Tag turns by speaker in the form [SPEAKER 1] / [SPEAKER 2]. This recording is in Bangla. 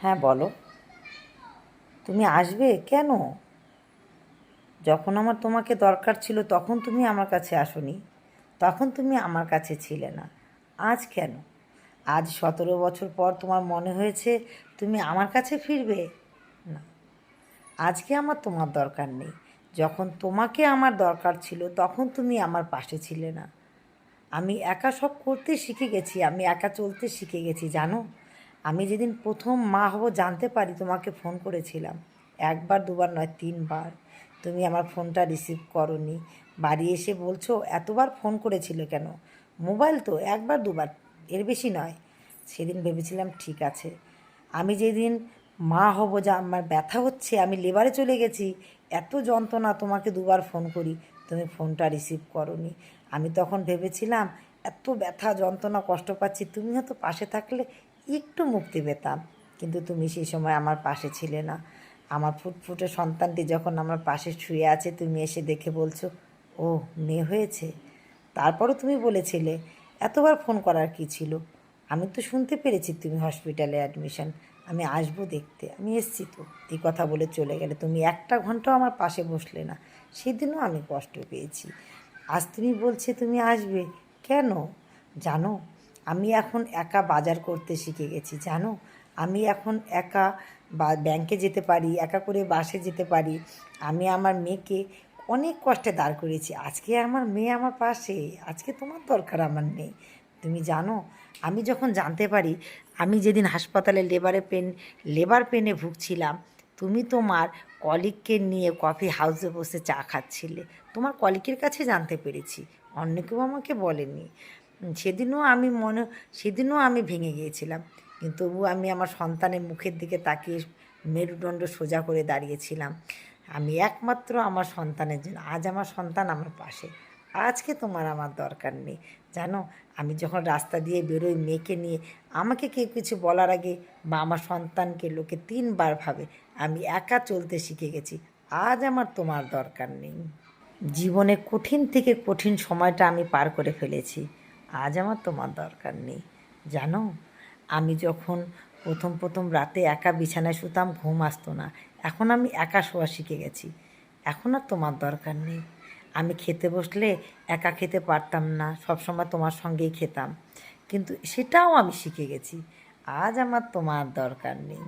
[SPEAKER 1] হ্যাঁ বলো। তুমি আসবে কেন? যখন আমার তোমাকে দরকার ছিল তখন তুমি আমার কাছে আসোনি। তখন তুমি আমার কাছে ছিলে না। আজ কেন? আজ 17 বছর পর তোমার মনে হয়েছে তুমি আমার কাছে ফিরবে? না, আজকে আমার তোমার দরকার নেই। যখন তোমাকে আমার দরকার ছিল তখন তুমি আমার পাশে ছিলে না। আমি একা সব করতে শিখে গেছি, আমি একা চলতে শিখে গেছি জানো। আমি যেদিন প্রথম মা হব জানতে পারি তোমাকে ফোন করেছিলাম, একবার দুবার নয় 3 বার। তুমি আমার ফোনটা রিসিভ করোনি। বাড়ি এসে বলছো এতবার ফোন করেছিল কেন? মোবাইল তো একবার দুবার, এর বেশি নয়। সেদিন ভেবেছিলাম ঠিক আছে। আমি যেদিন মা হব যা আমার ব্যথা হচ্ছে, আমি লেবারে চলে গেছি, এত যন্ত্রণা, তোমাকে দুবার ফোন করি, তুমি ফোনটা রিসিভ করোনি। আমি তখন ভেবেছিলাম এত ব্যথা যন্ত্রণা কষ্ট পাচ্ছি, তুমি হয়তো পাশে থাকলে একটু মুক্তি পেতাম। কিন্তু তুমি সেই সময় আমার পাশে ছিলে না। আমার ফুটফুটে সন্তানটি যখন আমার পাশে শুয়ে আছে, তুমি এসে দেখে বলছো ও মেয়ে হয়েছে। তারপরও তুমি বলেছিলে এতবার ফোন করার কী ছিল? আমি তো শুনতে পেরেছি তুমি হসপিটালে অ্যাডমিশন, আমি আসবো দেখতে, আমি এসছি তো। এই কথা বলে চলে গেলে, তুমি একটা ঘন্টাও আমার পাশে বসলে না। সেদিনও আমি কষ্ট পেয়েছি। আজ তুমি বলছে তুমি আসবে কেন? জানো, আমি এখন একা বাজার করতে শিখে গেছি জানো। আমি এখন একা ব্যাংকে যেতে পারি, একা করে বাসে যেতে পারি। আমি আমার মেয়েকে অনেক কষ্টে দাঁড় করিয়েছি, আজকে আমার মেয়ে আমার পাশে। আজকে তোমার দরকার আমার নেই। তুমি জানো, আমি যখন জানতে পারি আমি যেদিন হাসপাতালে লেবার পেনে ভুগছিলাম, তুমি তোমার কলিগকে নিয়ে কফি হাউসে বসে চা খাচ্ছিলে, তোমার কলিগের কাছে জানতে পেরেছি, অন্য কেউ আমাকে বলেনি। সেদিনও আমি ভেঙে গিয়েছিলাম, কিন্তু তবু আমি আমার সন্তানের মুখের দিকে তাকিয়ে মেরুদণ্ড সোজা করে দাঁড়িয়েছিলাম। আমি একমাত্র আমার সন্তানের জন্য। আজ আমার সন্তান আমার পাশে। আজকে তোমার আমার দরকার নেই জানো। আমি যখন রাস্তা দিয়ে বেরোই মেয়েকে নিয়ে, আমাকে কেউ কিছু বলার আগে বা আমার সন্তানকে লোকে 3 বার ভাবে। আমি একা চলতে শিখে গেছি। আজ আমার তোমার দরকার নেই। জীবনে কঠিন থেকে কঠিন সময়টা আমি পার করে ফেলেছি। আজ আমার তোমার দরকার নেই জানো। আমি যখন প্রথম প্রথম রাতে একা বিছানায় শুতাম, ঘুম আসতো না। এখন আমি একা শোয়া শিখে গেছি। এখন আর তোমার দরকার নেই। আমি খেতে বসলে একা খেতে পারতাম না, সবসময় তোমার সঙ্গেই খেতাম, কিন্তু সেটাও আমি শিখে গেছি। আজ আমার তোমার দরকার নেই।